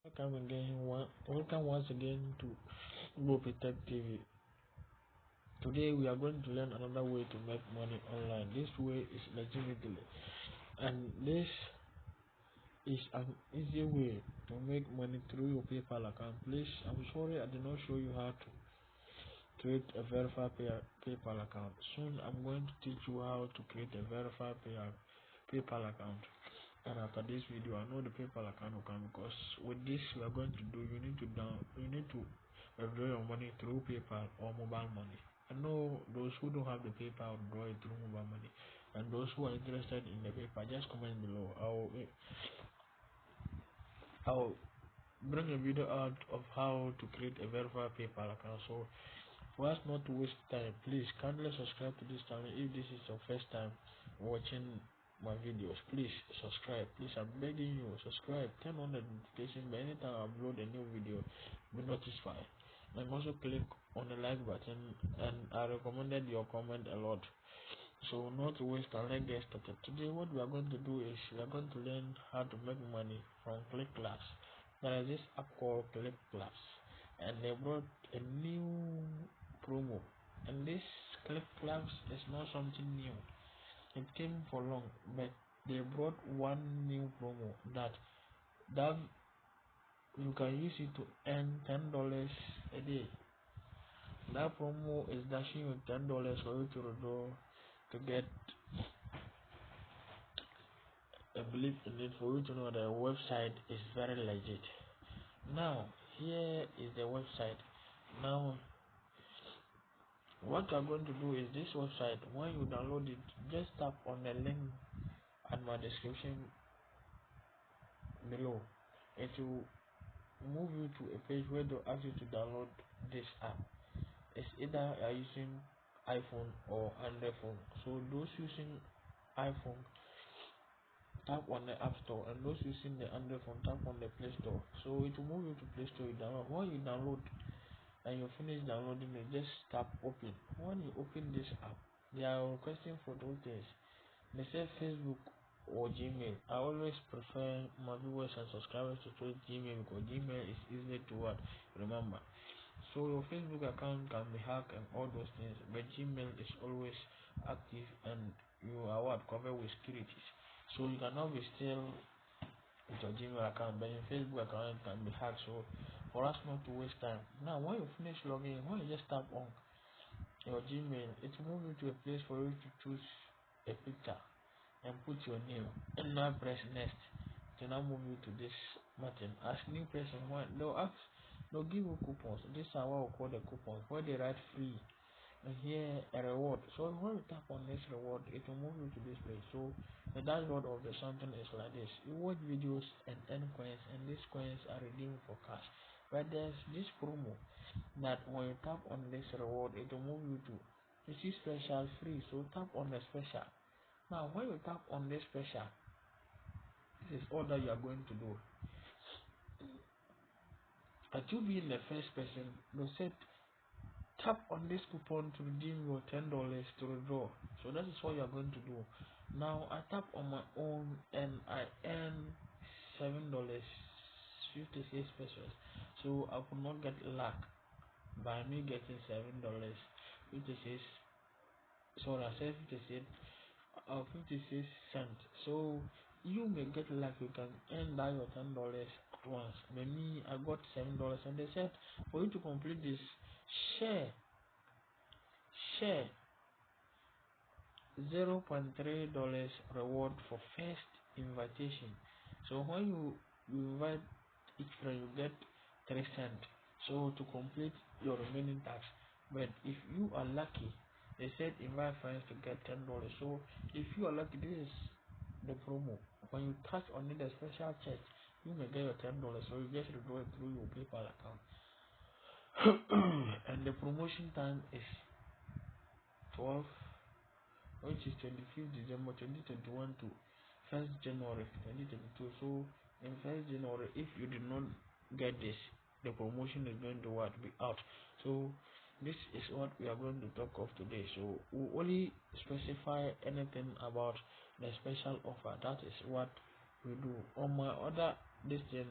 Welcome once again to Gopi Tech TV. Today we are going to learn another way to make money online. This way is legitimately, and this is an easy way to make money through your PayPal account. Please, I'm sorry I did not show you how to create a verified PayPal account. Soon I'm going to teach you how to create a verified PayPal account. And after this video, I know the PayPal account will come, because with this we are going to do, you need to withdraw your money through PayPal or mobile money. I know those who don't have the PayPal withdraw it through mobile money, and those who are interested in the PayPal, just comment below. I'll bring a video out of how to create a verified PayPal account. So for us not to waste time, please kindly subscribe to this channel. If this is your first time watching my videos, please subscribe. Please, I'm begging you, subscribe, turn on the notification by anytime I upload a new video, be notified. And also click on the like button, and I recommended your comment a lot. So not to waste time, let's get started. Today what we are going to do is we are going to learn how to make money from Click Class. There is this app called Click Class, and they brought a new promo, and this Click Class is not something new. It came for long, but they brought one new promo that you can use it to earn $10 a day. That promo is dashing you $10 for you to withdraw, to get a belief in it, for you to know the website is very legit. Now here is the website. Now what you are going to do is, this website, when you download it, just tap on the link at my description below. It will move you to a page where they'll ask you to download this app. It's either you are using iPhone or Android phone. So those using iPhone, tap on the App Store, and those using the Android phone, tap on the Play Store. So it will move you to Play Store. You download. When you download and you finish downloading it, just tap open. When you open this app, they are requesting for two things. They say Facebook or Gmail. I always prefer my viewers and subscribers to choose Gmail, because Gmail is easy to remember. So your Facebook account can be hacked and all those things, but Gmail is always active, and you are covered with securities. So you cannot be still with your Gmail account, but your Facebook account can be hacked. So for us not to waste time, now when you finish logging in, when you just tap on your Gmail, it will move you to a place for you to choose a picture and put your name, and now press next. To now move you to this button. As new person, they'll give you coupons. This is what we call the coupons, where they write free, and here a reward. So when you tap on this reward, it will move you to this page. So the dashboard of the something is like this. You watch videos and earn coins, and these coins are redeemed for cash. But there's this promo that when you tap on this reward, it will move you to see special free. So tap on the special. Now when you tap on this special, this is all that you are going to do. But you being the first person, they said tap on this coupon to redeem your $10 to withdraw. So that is what you are going to do. Now I tap on my own, and I earn $7.56. So I could not get luck by me getting $7.56. Sorry, I said 56 cents. So you may get luck, you can earn that your $10 at once. But me, I got $7, and they said for you to complete this, share $0.3 reward for first invitation. So when you invite each friend, you get 3 cents. So to complete your remaining tax. But if you are lucky, they said invite friends to get $10. So if you are lucky, this is the promo. When you touch on it, a special check, you may get your $10. So you just withdraw it through your PayPal account. And the promotion time is 12, which is 25th December 2021 to 1st January 2022. So in 1st January, if you did not get this, the promotion is going to be out. So this is what we are going to talk of today. So we only specify anything about the special offer. That is what we do. On my other this thing,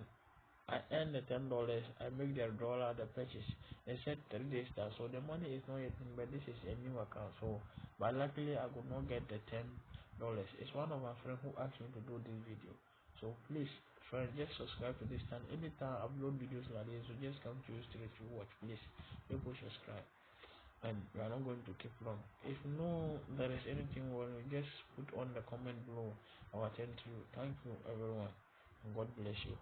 I earn the $10, I make the dollar the purchase. They said 3 days that, so the money is not yet in, but this is a new account. So, but luckily I could not get the $10. It's one of my friends who asked me to do this video. So please, friend, just subscribe to this channel. Anytime I upload videos like this, so just come to you straight to watch. Please, people subscribe. And we are not going to keep long. If no there is anything wrong, just put on the comment below. I will attend to you. Thank you everyone, and God bless you.